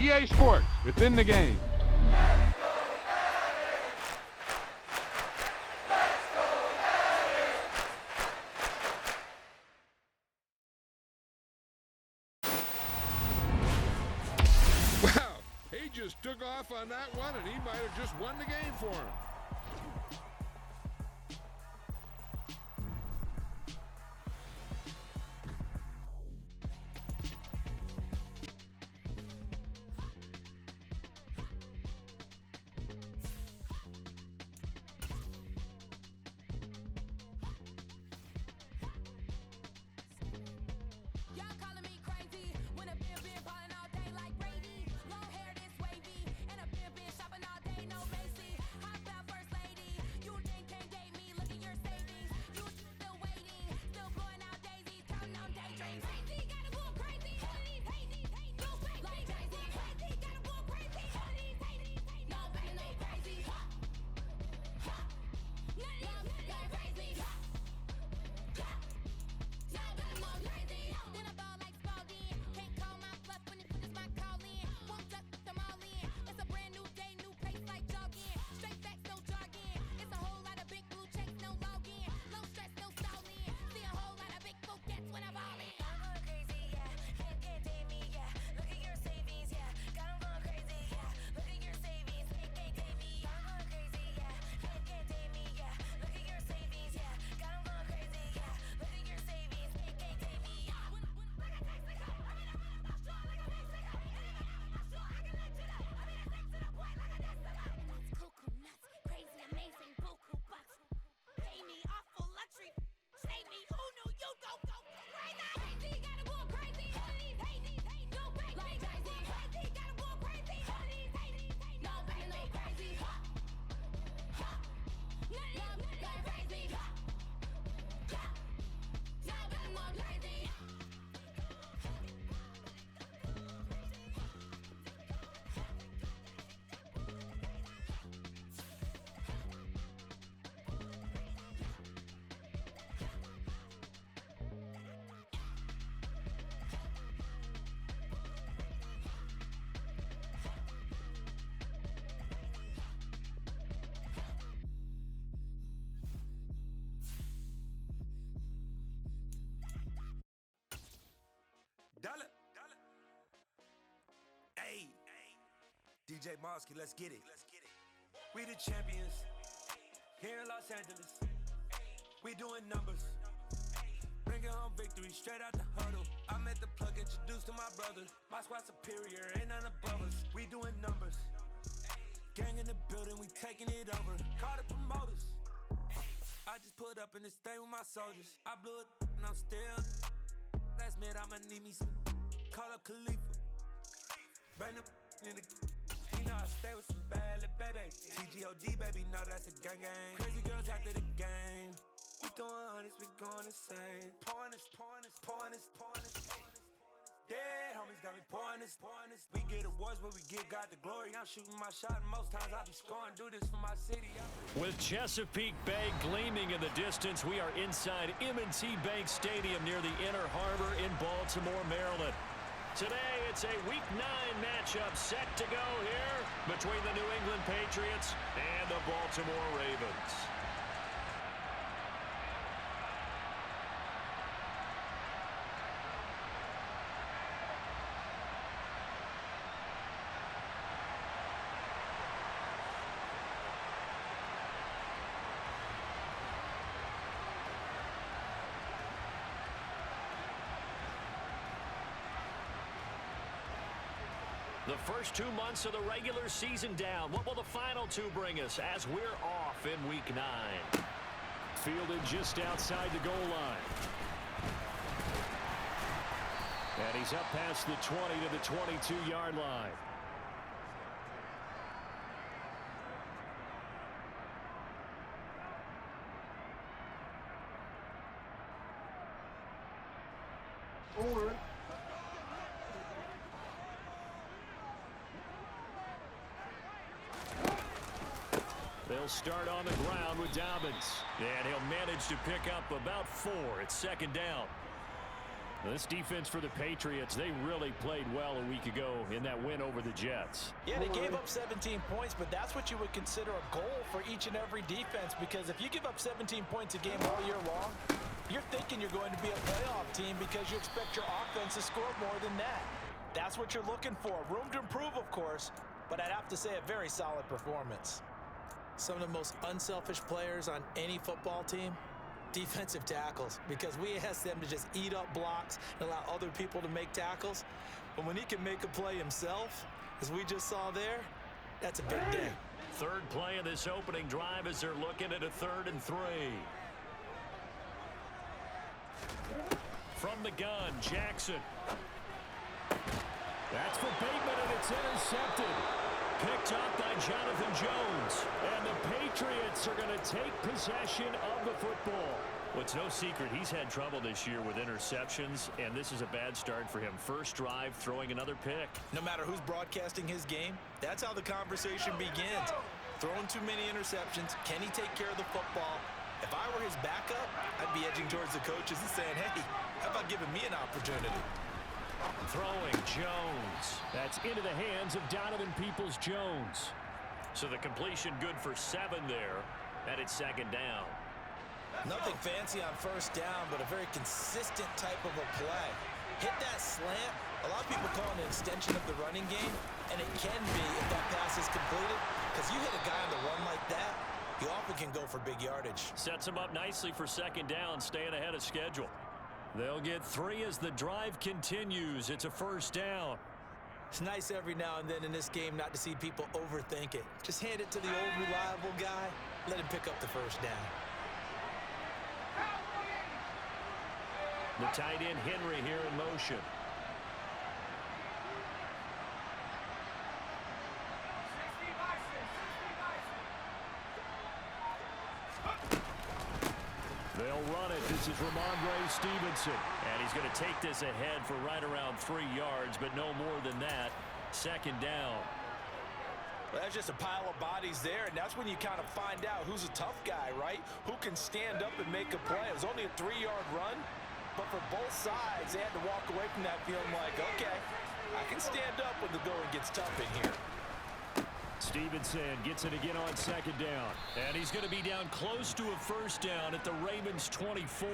EA Sports. It's in the game. Wow, he just took off on that one, and he might have just won the game for him. Dollar. Hey, DJ Mosky, let's get it. We the champions here in Los Angeles. We doing numbers. Bringing home victory straight out the huddle. I'm at the plug, introduced to my brother. My squad superior, ain't none above us. We doing numbers. Gang in the building, we taking it over. Call the promoters. I just put up in this thing with my soldiers. I blew it and I'm still. Last minute I'ma need me some. Call up Khalifa. Bring the in the. You know I stay with some bad little baby. TGOD baby, know that's a gang gang. Crazy girls after the game. We throwing hundreds, we going insane. Pouring this. Dead homies got me pouring this. We get awards where we give God the glory. I'm shooting my shot and most times I be scoring. Do this for my city. With Chesapeake Bay gleaming in the distance, we are inside M&T Bank Stadium near the Inner Harbor in Baltimore, Maryland. Today, it's a Week 9 matchup set to go here between the New England Patriots and the Baltimore Ravens. The first 2 months of the regular season down. What will the final 2 bring us as we're off in Week 9? Fielded just outside the goal line. And he's up past the 20 to the 22-yard line. They'll start on the ground with Dobbins. And he'll manage to pick up about 4 at second down. This defense for the Patriots, they really played well a week ago in that win over the Jets. Yeah, they gave up 17 points, but that's what you would consider a goal for each and every defense, because if you give up 17 points a game all year long, you're thinking you're going to be a playoff team because you expect your offense to score more than that. That's what you're looking for. Room to improve, of course, but I'd have to say a very solid performance. Some of the most unselfish players on any football team, defensive tackles, because we ask them to just eat up blocks and allow other people to make tackles. But when he can make a play himself, as we just saw there, that's a big day. Third play of this opening drive as they're looking at a 3rd and 3. From the gun, Jackson. That's for Bateman, and it's intercepted. Picked up by Jonathan Jones. And the Patriots are going to take possession of the football. Well, it's no secret he's had trouble this year with interceptions, and this is a bad start for him. First drive, throwing another pick. No matter who's broadcasting his game, that's how the conversation begins. Throwing too many interceptions. Can he take care of the football? If I were his backup, I'd be edging towards the coaches and saying, hey, how about giving me an opportunity? Throwing Jones. That's into the hands of Donovan Peoples-Jones. So the completion good for 7 there, and it's 2nd down. Nothing fancy on first down, but a very consistent type of a play. Hit that slant. A lot of people call it an extension of the running game, and it can be if that pass is completed, because you hit a guy on the run like that, you often can go for big yardage. Sets him up nicely for 2nd down, staying ahead of schedule. They'll get 3 as the drive continues. It's a 1st down. It's nice every now and then in this game not to see people overthink it. Just hand it to the old reliable guy. Let him pick up the 1st down. The tight end Henry here in motion. They'll run it. This is Ramondre Stevenson. And he's going to take this ahead for right around 3 yards, but no more than that. 2nd down. Well, that's just a pile of bodies there, and that's when you kind of find out who's a tough guy, right? Who can stand up and make a play. It was only a 3-yard run, but for both sides, they had to walk away from that feeling like, okay, I can stand up when the going gets tough in here. Stevenson gets it again on 2nd down. And he's going to be down close to a 1st down at the Ravens' 24.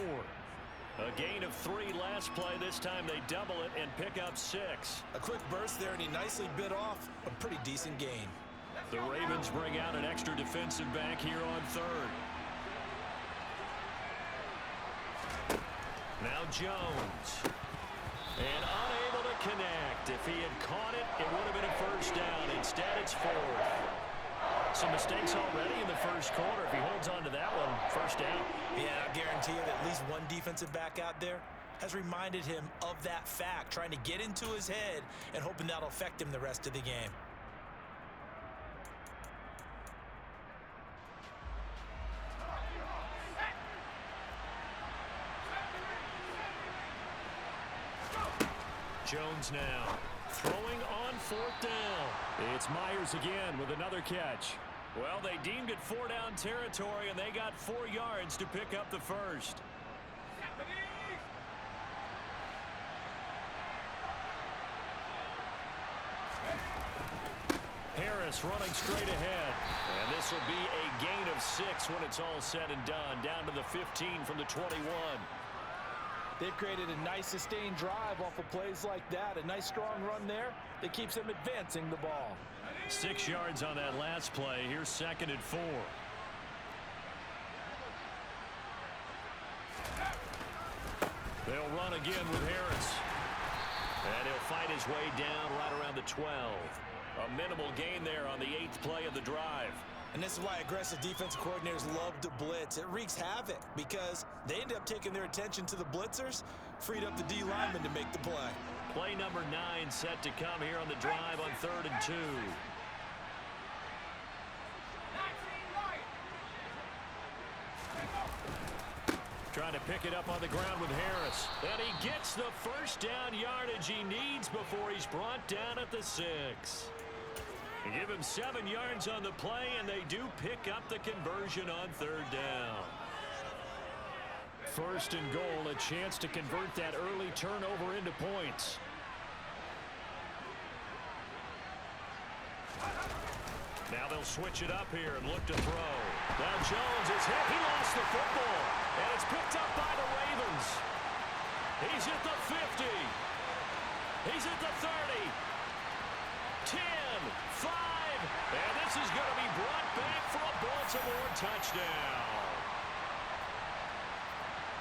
A gain of 3 last play. This time they double it and pick up 6. A quick burst there, and he nicely bit off a pretty decent gain. The Ravens bring out an extra defensive back here on 3rd. Now Jones. And unable to connect. If he had caught it, it would have been a 1st down. Instead, it's 4th. Some mistakes already in the 1st quarter. If he holds on to that one, 1st down. Yeah, I guarantee you that at least one defensive back out there has reminded him of that fact, trying to get into his head and hoping that'll affect him the rest of the game. Jones now throwing on 4th down. It's Myers again with another catch. Well, they deemed it 4-down territory, and they got 4 yards to pick up the 1st. Harris running straight ahead. And this will be a gain of 6 when it's all said and done. Down to the 15 from the 21. They've created a nice sustained drive off of plays like that. A nice strong run there that keeps them advancing the ball. 6 yards on that last play. Here's 2nd and 4. They'll run again with Harris. And he'll fight his way down right around the 12. A minimal gain there on the 8th play of the drive. And this is why aggressive defensive coordinators love to blitz. It wreaks havoc because they end up taking their attention to the blitzers, freed up the D lineman to make the play. Play number 9 set to come here on the drive on 3rd and 2. Trying to pick it up on the ground with Harris. And he gets the 1st down yardage he needs before he's brought down at the 6. They give him 7 yards on the play, and they do pick up the conversion on 3rd down. First and goal, a chance to convert that early turnover into points. Now they'll switch it up here and look to throw. Now Jones is hit. He lost the football. And it's picked up by the Ravens. He's at the 50. He's at the 30. 10, 5. And this is going to be brought back for a Baltimore touchdown.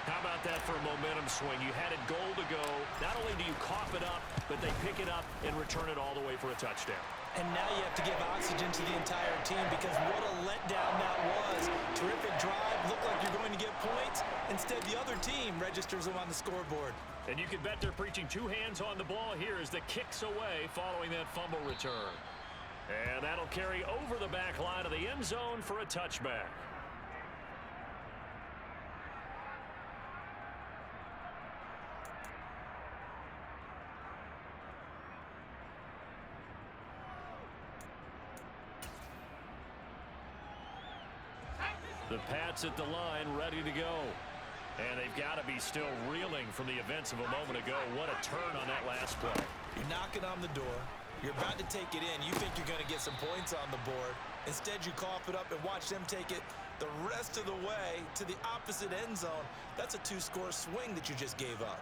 How about that for a momentum swing? You had it goal to go. Not only do you cough it up, but they pick it up and return it all the way for a touchdown. And now you have to give oxygen to the entire team because what a letdown that was. Terrific drive. Looked like you're going to get points. Instead, the other team registers them on the scoreboard. And you can bet they're preaching two hands on the ball here as the kick's away following that fumble return. And that'll carry over the back line of the end zone for a touchback. The Pats at the line, ready to go. And they've got to be still reeling from the events of a moment ago. What a turn on that last play. You're knocking on the door. You're about to take it in. You think you're going to get some points on the board. Instead, you cough it up and watch them take it the rest of the way to the opposite end zone. That's a two-score swing that you just gave up.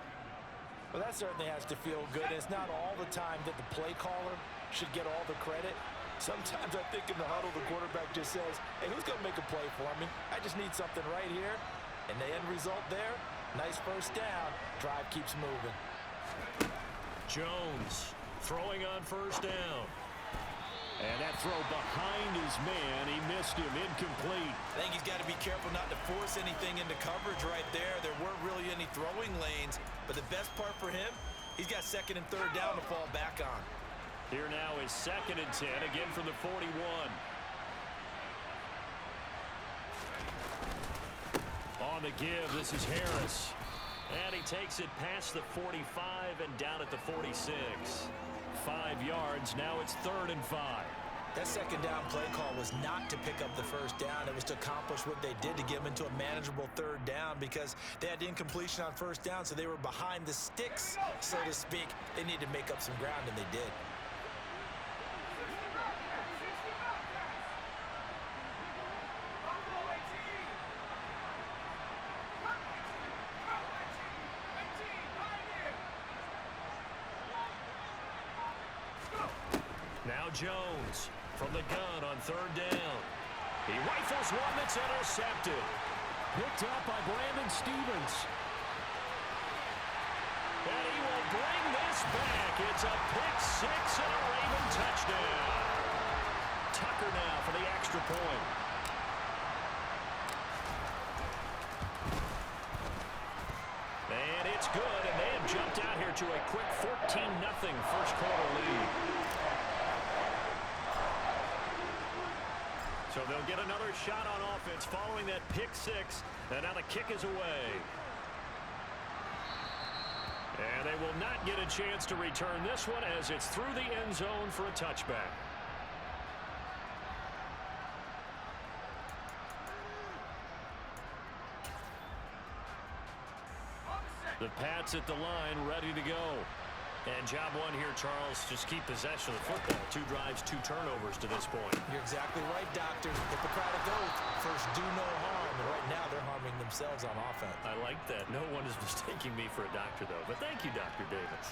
Well, that certainly has to feel good. It's not all the time that the play caller should get all the credit. Sometimes I think in the huddle, the quarterback just says, hey, who's going to make a play for me? I just need something right here. And the end result there, nice first down. Drive keeps moving. Jones throwing on first down. And that throw behind his man. He missed him. Incomplete. I think he's got to be careful not to force anything into coverage right there. There weren't really any throwing lanes. But the best part for him, he's got second and third down to fall back on. Here now is second and 10, again from the 41. On the give, this is Harris. And he takes it past the 45 and down at the 46. 5 yards, now it's 3rd and 5. That second down play call was not to pick up the first down. It was to accomplish what they did to get them into a manageable 3rd down because they had incompletion on first down, so they were behind the sticks, so to speak. They needed to make up some ground, and they did. Now Jones from the gun on 3rd down. He rifles one that's intercepted. Picked up by Brandon Stevens. And he will bring this back. It's a pick 6 and a Raven touchdown. Tucker now for the extra point. And it's good, and they have jumped out here to a quick 14-0 first quarter lead. So they'll get another shot on offense following that pick 6, and now the kick is away. And they will not get a chance to return this one as it's through the end zone for a touchback. The Pats at the line, ready to go. And job one here, Charles, just keep possession of the football. 2 drives, 2 turnovers to this point. You're exactly right, Doctor. Hippocratic oath. First, do no harm. And right now, they're harming themselves on offense. I like that. No one is mistaking me for a doctor, though. But thank you, Dr. Davis.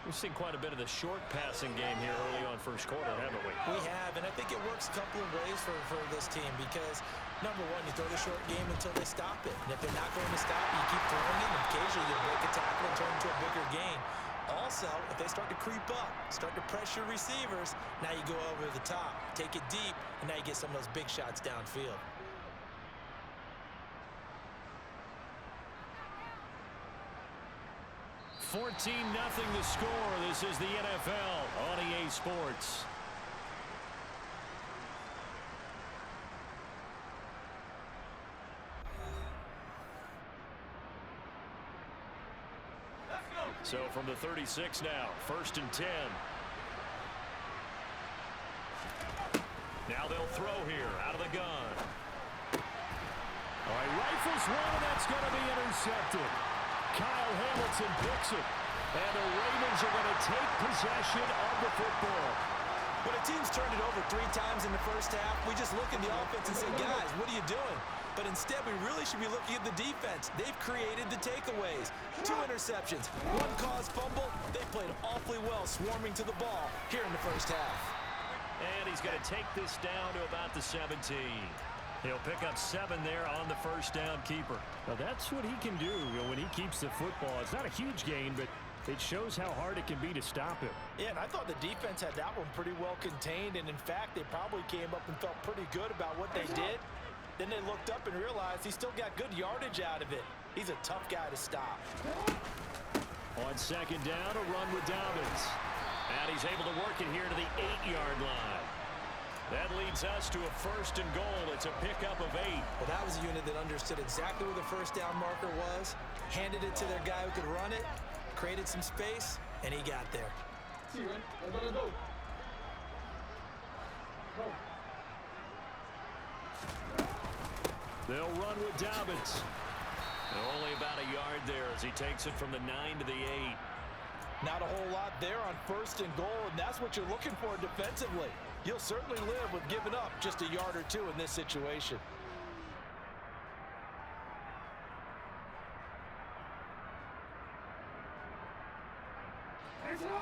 We've seen quite a bit of the short passing game here early on first quarter, haven't we? We have, and I think it works a couple of ways for this team because, number one, you throw the short game until they stop it. And if they're not going to stop it, you keep throwing it, and occasionally you break a tackle and turn it into a bigger gain. Also, if they start to creep up, start to pressure receivers, now you go over the top, take it deep, and now you get some of those big shots downfield. $14-0 the score. This is the NFL on EA Sports. So from the 36 now, 1st and 10. Now they'll throw here out of the gun. All right, rifles one, and that's going to be intercepted. Kyle Hamilton picks it. And the Ravens are going to take possession of the football. When a team's turned it over 3 times in the first half, we just look at the offense and say, guys, what are you doing? But instead, we really should be looking at the defense. They've created the takeaways. 2 interceptions, 1 caused fumble. They played awfully well swarming to the ball here in the first half. And he's going to take this down to about the 17. He'll pick up 7 there on the first down keeper. Now, that's what he can do, when he keeps the football. It's not a huge gain, but it shows how hard it can be to stop him. Yeah, and I thought the defense had that one pretty well contained, and in fact, they probably came up and felt pretty good about what they did. Then they looked up and realized he still got good yardage out of it. He's a tough guy to stop. On second down, a run with Dobbins. And he's able to work it here to the 8-yard line. That leads us to a 1st and goal. It's a pickup of 8. Well, that was a unit that understood exactly where the first down marker was, handed it to their guy who could run it, created some space, and he got there. They'll run with Dobbins. Only about a yard there as he takes it from the 9 to the 8. Not a whole lot there on 1st and goal, and that's what you're looking for defensively. You'll certainly live with giving up just a yard or 2 in this situation.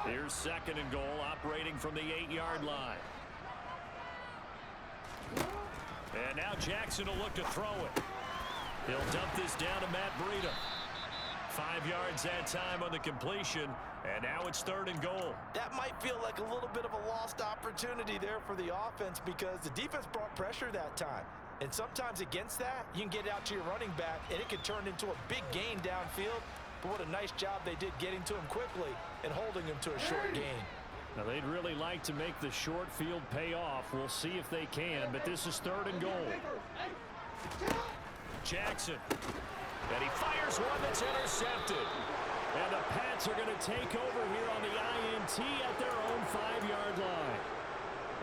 Here's 2nd and goal, operating from the 8-yard line. And now Jackson will look to throw it. He'll dump this down to Matt Breida. 5 yards that time on the completion, and now it's 3rd and goal. That might feel like a little bit of a lost opportunity there for the offense because the defense brought pressure that time. And sometimes against that, you can get out to your running back, and it can turn into a big gain downfield. But what a nice job they did getting to him quickly and holding him to a short gain. Now, they'd really like to make the short field pay off. We'll see if they can, but this is 3rd and goal. Jackson. And he fires one that's intercepted. And the Pats are going to take over here on the INT at their own 5-yard line.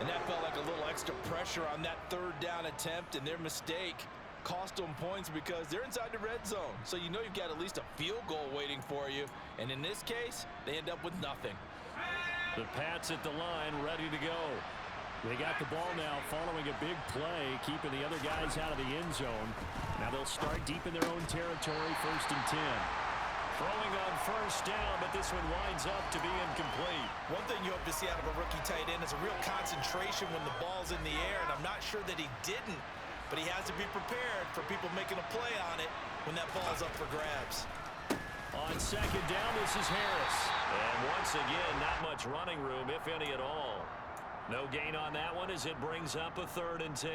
And that felt like a little extra pressure on that 3rd down attempt, and their mistake cost them points because they're inside the red zone. So you know you've got at least a field goal waiting for you. And in this case, they end up with nothing. The Pats at the line, ready to go. They got the ball now following a big play, keeping the other guys out of the end zone. Now they'll start deep in their own territory, 1st and 10. Throwing on 1st down, but this one winds up to be incomplete. One thing you hope to see out of a rookie tight end is a real concentration when the ball's in the air, and I'm not sure that he didn't, but he has to be prepared for people making a play on it when that ball's up for grabs. On 2nd down, this is Harris. And once again, not much running room, if any at all. No gain on that one as it brings up a 3rd and 10.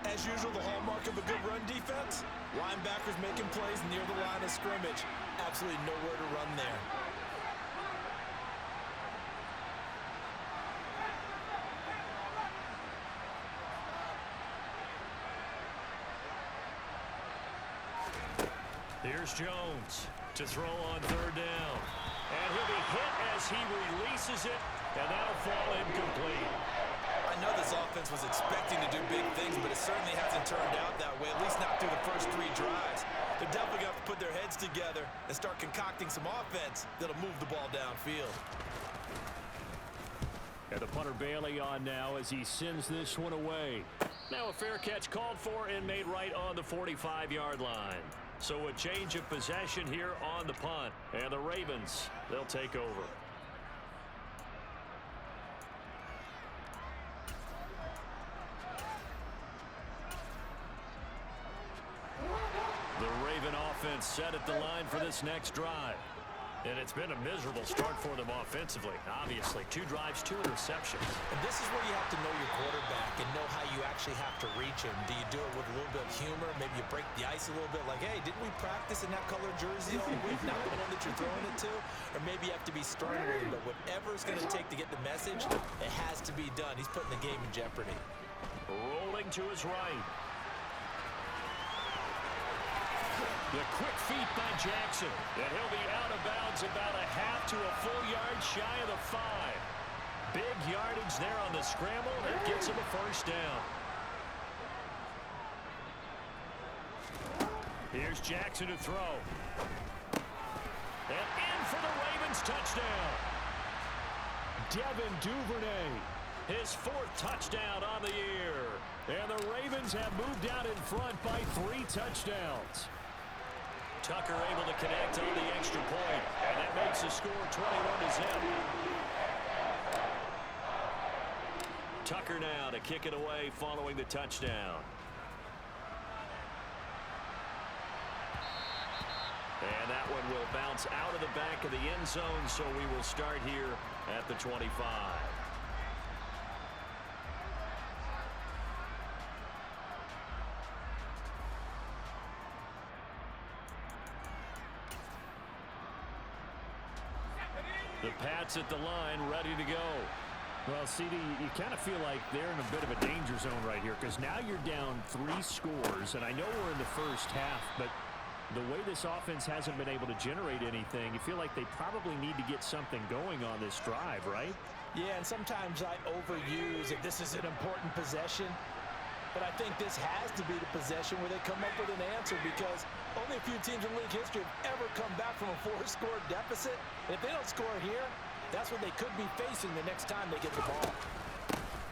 As usual, the hallmark of a good run defense, linebackers making plays near the line of scrimmage. Absolutely nowhere to run there. Here's Jones to throw on 3rd down. And he'll be hit as he releases it, and that'll fall incomplete. I know this offense was expecting to do big things, but it certainly hasn't turned out that way, at least not through the first 3 drives. They're definitely going to have to put their heads together and start concocting some offense that'll move the ball downfield. And the punter Bailey on now as he sends this one away. Now a fair catch called for and made right on the 45-yard line. So a change of possession here on the punt. And the Ravens, they'll take over. The Raven offense set at the line for this next drive. And it's been a miserable start for them offensively. Obviously, 2 drives, 2 interceptions. And this is where you have to know your quarterback and know how you actually have to reach him. Do you do it with a little bit of humor? Maybe you break the ice a little bit like, hey, didn't we practice in that colored jersey all week? Not the one that you're throwing it to? Or maybe you have to be stern with him. But whatever it's going to take to get the message, it has to be done. He's putting the game in jeopardy. Rolling to his right. The quick feet by Jackson. And he'll be out of bounds about a half to a full yard shy of the 5. Big yardage there on the scramble. That gets him a 1st down. Here's Jackson to throw. And in for the Ravens touchdown. Devin Duvernay, His 4th touchdown on the year. and the Ravens have moved out in front by 3 touchdowns. Tucker able to connect on the extra point, and that makes the score 21-0. Tucker now to kick it away following the touchdown. And that one will bounce out of the back of the end zone, so we will start here at the 25. The Pats at the line, ready to go. Well, CD, you kind of feel like they're in a bit of a danger zone right here because now you're down 3 scores, and I know we're in the first half, but the way this offense hasn't been able to generate anything, you feel like they probably need to get something going on this drive, right? Yeah, and sometimes I overuse if this is an important possession. But I think this has to be the possession where they come up with an answer because only a few teams in league history have ever come back from a 4-score deficit. And if they don't score here, that's what they could be facing the next time they get the ball.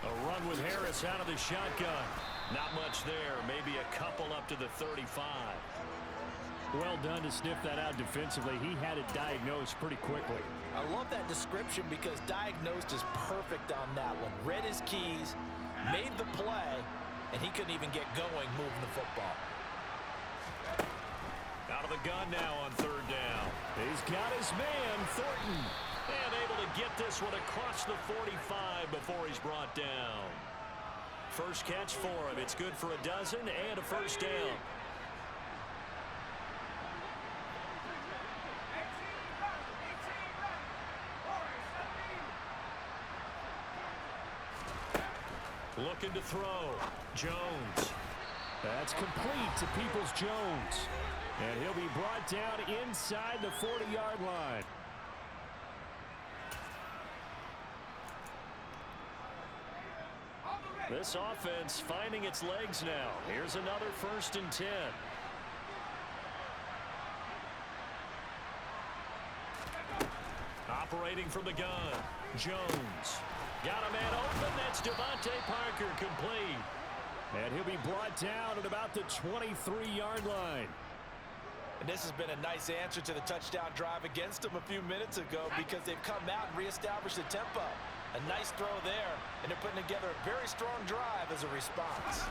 A run with Harris out of the shotgun. Not much there. Maybe a couple up to the 35. Well done to sniff that out defensively. He had it diagnosed pretty quickly. I love that description because diagnosed is perfect on that one. Read his keys, made the play, and he couldn't even get going moving the football. Out of the gun now on 3rd down. He's got his man, Thornton. And able to get this one across the 45 before he's brought down. First catch for him. It's good for a dozen and a first down. Looking to throw. Jones. That's complete to Peoples-Jones. And he'll be brought down inside the 40-yard line. This offense finding its legs now. Here's another 1st and 10. Operating from the gun. Jones. Got a man open. That's Devontae Parker, complete. And he'll be brought down at about the 23-yard line. And this has been a nice answer to the touchdown drive against them a few minutes ago because they've come out and reestablished the tempo. A nice throw there, and they're putting together a very strong drive as a response.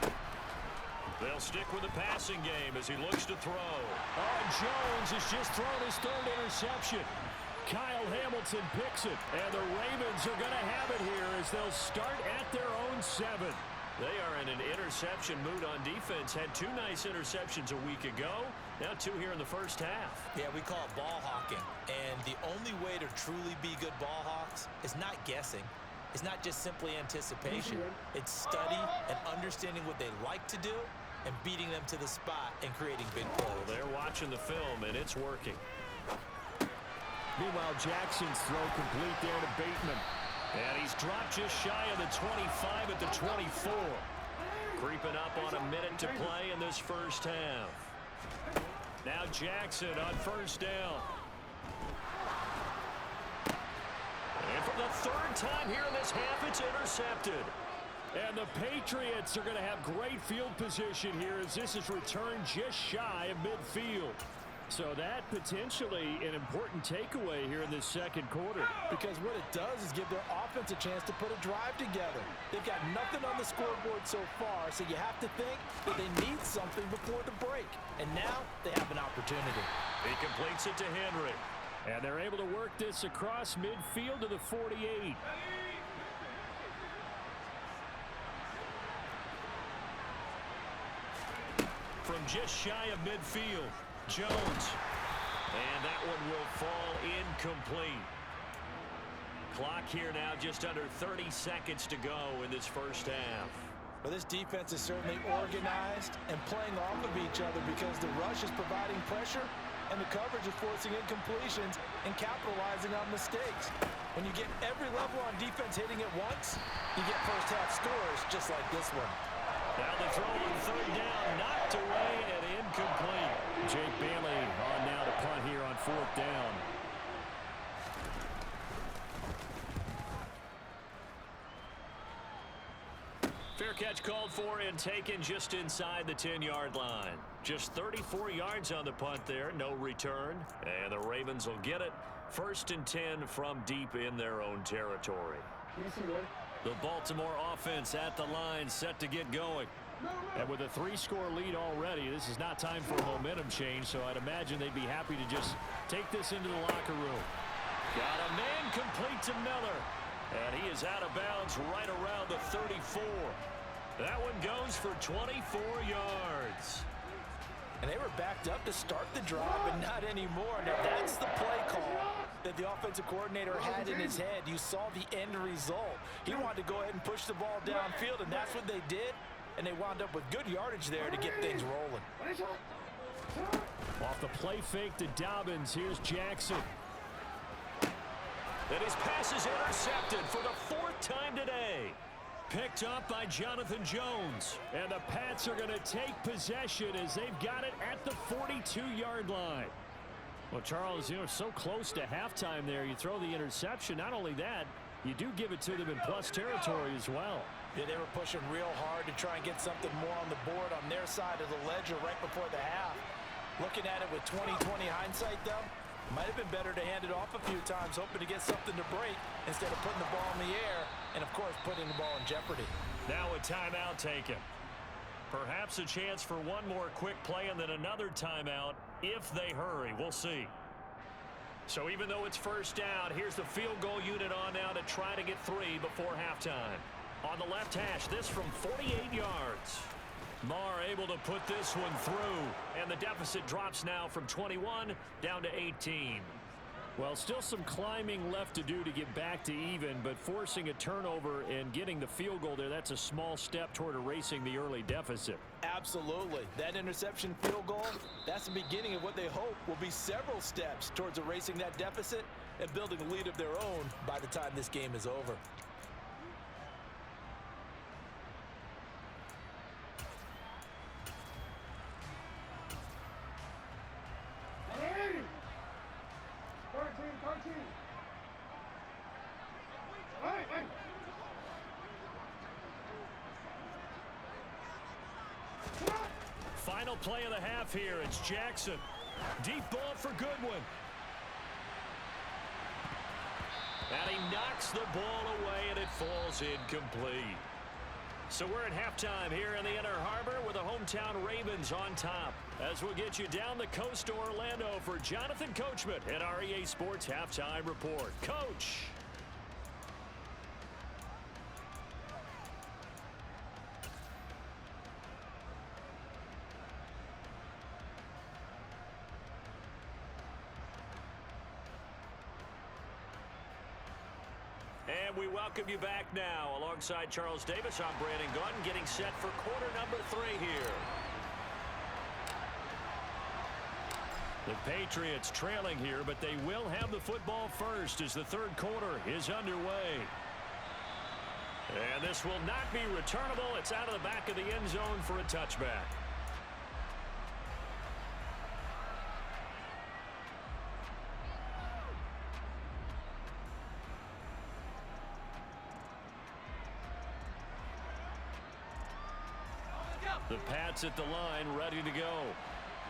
They'll stick with the passing game as he looks to throw. Oh, Jones has just thrown his 3rd interception. Kyle Hamilton picks it, and the Ravens are going to have it here as they'll start at their own 7. They are in an interception mood on defense. Had 2 nice interceptions a week ago. Now 2 here in the first half. Yeah, we call it ball hawking. And the only way to truly be good ball hawks is not guessing. It's not just simply anticipation. It's study and understanding what they like to do and beating them to the spot and creating big plays. Well, they're watching the film, and it's working. Meanwhile, Jackson's throw complete there to Bateman. And he's dropped just shy of the 25 at the 24. Creeping up on a minute to play in this first half. Now Jackson on 1st down. And for the 3rd time here in this half, it's intercepted. And the Patriots are going to have great field position here as this is returned just shy of midfield. So that potentially an important takeaway here in this 2nd quarter. Because what it does is give their offense a chance to put a drive together. They've got nothing on the scoreboard so far, so you have to think that they need something before the break. And now they have an opportunity. He completes it to Henry. And they're able to work this across midfield to the 48. From just shy of midfield, Jones. And that one will fall incomplete. Clock here now just under 30 seconds to go in this first half. Well, this defense is certainly organized and playing off of each other because the rush is providing pressure and the coverage is forcing incompletions and capitalizing on mistakes. When you get every level on defense hitting at once, you get first half scores just like this one. Now the throw on 3rd down, knocked away and incomplete. Jake Bailey on now to punt here on 4th down. Fair catch called for and taken just inside the 10-yard line. Just 34 yards on the punt there, no return. And the Ravens will get it. 1st and 10 from deep in their own territory. The Baltimore offense at the line, set to get going. And with a 3-score lead already, this is not time for a momentum change, so I'd imagine they'd be happy to just take this into the locker room. Got a man complete to Miller. And he is out of bounds right around the 34. That one goes for 24 yards. And they were backed up to start the drive, but not anymore. Now, that's the play call that the offensive coordinator had in his head. You saw the end result. He wanted to go ahead and push the ball downfield, and that's what they did. And they wound up with good yardage there to get things rolling. Off the play fake to Dobbins, here's Jackson. And his pass is intercepted for the 4th time today. Picked up by Jonathan Jones. And the Pats are going to take possession as they've got it at the 42-yard line. Well, Charles, so close to halftime there. You throw the interception. Not only that, you do give it to them in plus territory as well. Yeah, they were pushing real hard to try and get something more on the board on their side of the ledger right before the half. Looking at it with 20/20 hindsight, though, might have been better to hand it off a few times, hoping to get something to break instead of putting the ball in the air and, of course, putting the ball in jeopardy. Now a timeout taken. Perhaps a chance for one more quick play and then another timeout if they hurry. We'll see. So even though it's 1st down, here's the field goal unit on now to try to get 3 before halftime. On the left hash, this from 48 yards. Marr able to put this one through, and the deficit drops now from 21 down to 18. Well, still some climbing left to do to get back to even, but forcing a turnover and getting the field goal there, that's a small step toward erasing the early deficit. Absolutely. That interception field goal, that's the beginning of what they hope will be several steps towards erasing that deficit and building a lead of their own by the time this game is over. Final play of the half here. It's Jackson. Deep ball for Goodwin. And he knocks the ball away, and it falls incomplete. So we're at halftime here in the Inner Harbor with the hometown Ravens on top. As we'll get you down the coast to Orlando for Jonathan Coachman at our EA Sports Halftime Report. Coach. And we welcome you back now. Alongside Charles Davis, I'm Brandon Gunn, getting set for quarter number 3 here. The Patriots trailing here, but they will have the football first as the 3rd quarter is underway. And this will not be returnable. It's out of the back of the end zone for a touchback. The Pats at the line, ready to go.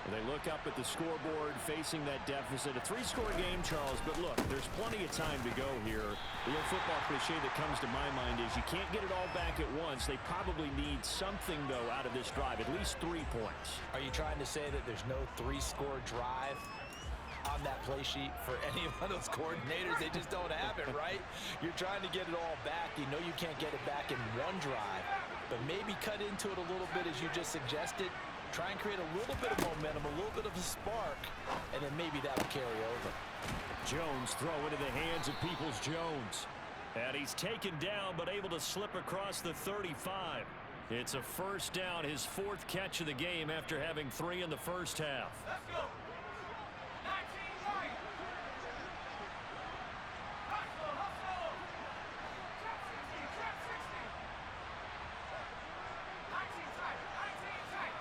They look up at the scoreboard, facing that deficit. A 3-score game, Charles, but look, there's plenty of time to go here. The old football cliche that comes to my mind is you can't get it all back at once. They probably need something, though, out of this drive, at least 3 points. Are you trying to say that there's no 3-score drive on that play sheet for any one of those coordinators? They just don't have it, right? You're trying to get it all back. You know you can't get it back in one drive, but maybe cut into it a little bit as you just suggested. Try and create a little bit of momentum, a little bit of a spark, and then maybe that'll carry over. Jones throw into the hands of Peoples-Jones. And he's taken down, but able to slip across the 35. It's a 1st down, his 4th catch of the game after having 3 in the first half. Let's go. 19 right. Hustle, hustle. Trap 60, trap 60. 19 tight, 19 tight.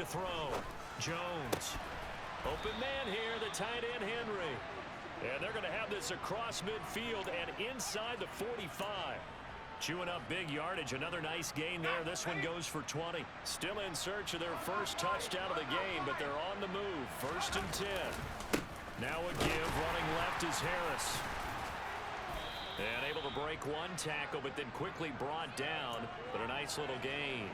to throw. Jones. Open man here, the tight end Henry. And they're going to have this across midfield and inside the 45. Chewing up big yardage. Another nice gain there. This one goes for 20. Still in search of their first touchdown of the game, but they're on the move. 1st and 10. Now a give. Running left is Harris. And able to break one tackle, but then quickly brought down. But a nice little gain.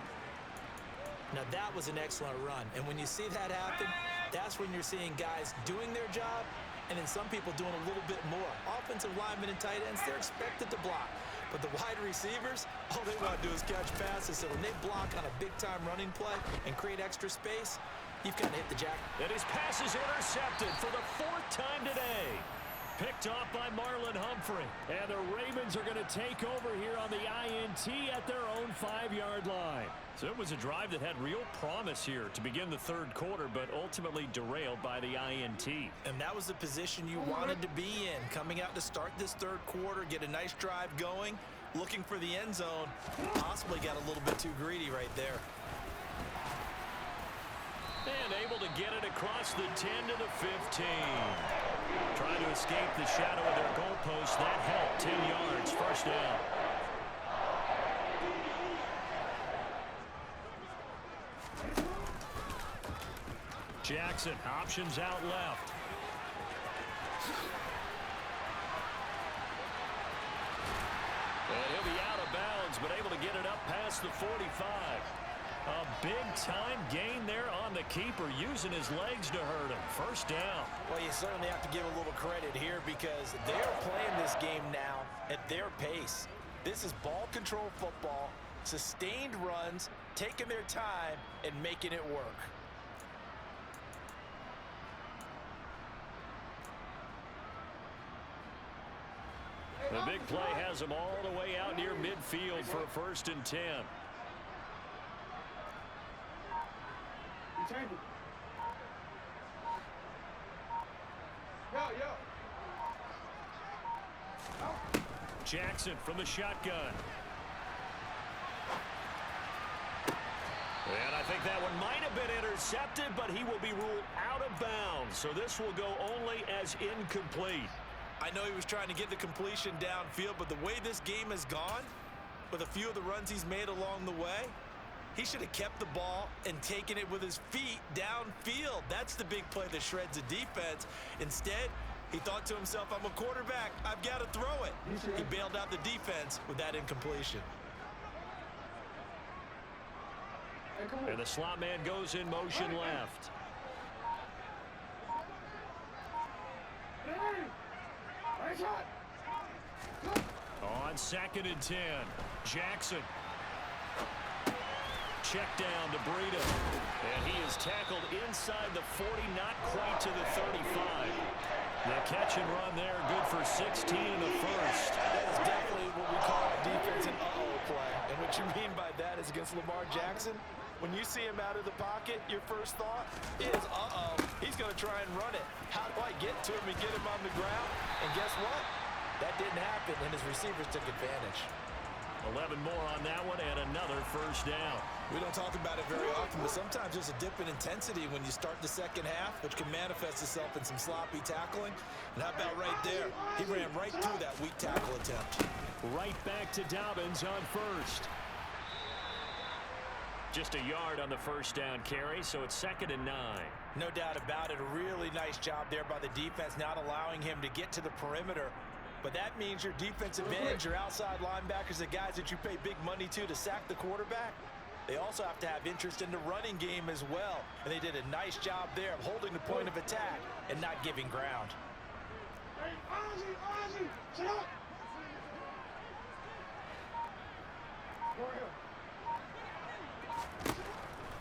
Now that was an excellent run. And when you see that happen, that's when you're seeing guys doing their job and then some people doing a little bit more. Offensive linemen and tight ends, they're expected to block. But the wide receivers, all they want to do is catch passes. So when they block on a big-time running play and create extra space, you've kind of hit the jack. And his pass is intercepted for the 4th time today. Picked off by Marlon Humphrey. And the Ravens are going to take over here on the INT at their own 5-yard line. So it was a drive that had real promise here to begin the 3rd quarter, but ultimately derailed by the INT. And that was the position you wanted to be in. Coming out to start this 3rd quarter, get a nice drive going, looking for the end zone. Possibly got a little bit too greedy right there. And able to get it across the 10 to the 15. Trying to escape the shadow of their goalpost. That helped. 10 yards. 1st down. Jackson, options out left. And he'll be out of bounds, but able to get it up past the 45. A big-time gain there on the keeper, using his legs to hurt him. 1st down. Well, you certainly have to give a little credit here because they're playing this game now at their pace. This is ball control football, sustained runs, taking their time, and making it work. The big play has them all the way out near midfield for a 1st and 10. Jackson from the shotgun. And I think that one might have been intercepted, but he will be ruled out of bounds. So this will go only as incomplete. I know he was trying to get the completion downfield, but the way this game has gone, with a few of the runs he's made along the way, he should have kept the ball and taken it with his feet downfield. That's the big play that shreds a defense. Instead, he thought to himself, I'm a quarterback. I've got to throw it. He bailed out the defense with that incompletion. And the slot man goes in motion left. On 2nd and 10, Jackson. Check down to Breida. And he is tackled inside the 40, not quite to the 35. The catch and run there, good for 16 in the 1st. That is definitely what we call a defense and uh-oh play. And what you mean by that is against Lamar Jackson, when you see him out of the pocket, your first thought is, uh-oh, he's going to try and run it. How do I get to him and get him on the ground? And guess what? That didn't happen, and his receivers took advantage. 11 more on that one, and another 1st down. We don't talk about it very often, but sometimes there's a dip in intensity when you start the 2nd half, which can manifest itself in some sloppy tackling. And how about right there? He ran right through that weak tackle attempt. Right back to Dobbins on 1st. Just a yard on the 1st down carry, so it's 2nd and 9. No doubt about it. A really nice job there by the defense, not allowing him to get to the perimeter. But that means your defensive ends, your outside linebackers, the guys that you pay big money to sack the quarterback, they also have to have interest in the running game as well. And they did a nice job there of holding the point of attack and not giving ground. Hey, Ozzie, sit up.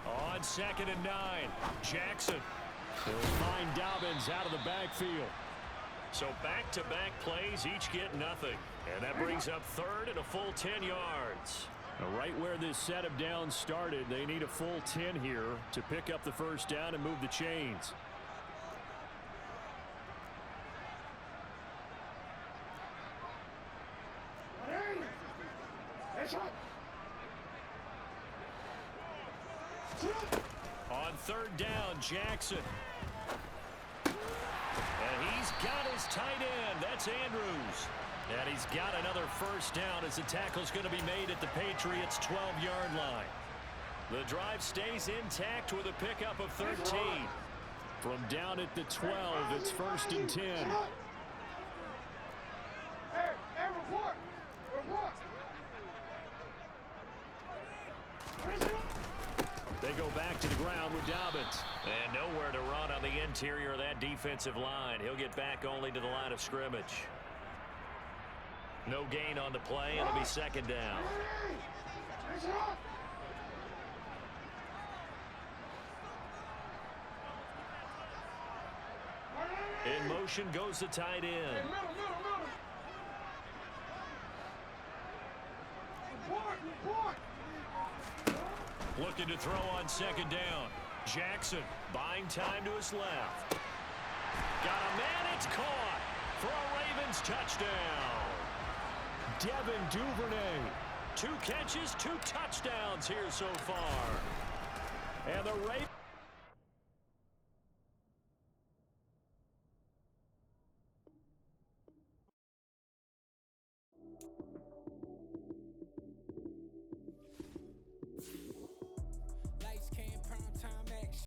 On 2nd and 9, Jackson will find Dobbins out of the backfield. So back-to-back plays, each get nothing. And that brings up 3rd and a full 10 yards. Now, right where this set of downs started, they need a full 10 here to pick up the 1st down and move the chains. On third down, Jackson. And he's got his tight end. That's Andrews. And he's got another first down as the tackle's going to be made at the Patriots' 12-yard line. The drive stays intact with a pickup of 13. From down at the 12, it's 1st and 10. Hey, report. They go back to the ground with Dobbins. And nowhere to run on the interior of that defensive line. He'll get back only to the line of scrimmage. No gain on the play, and it'll be 2nd down. In motion goes the tight end. Looking to throw on 2nd down. Jackson buying time to his left. Got a man, it's caught for a Ravens touchdown. Devin Duvernay. 2 catches, 2 touchdowns here so far. And the Ravens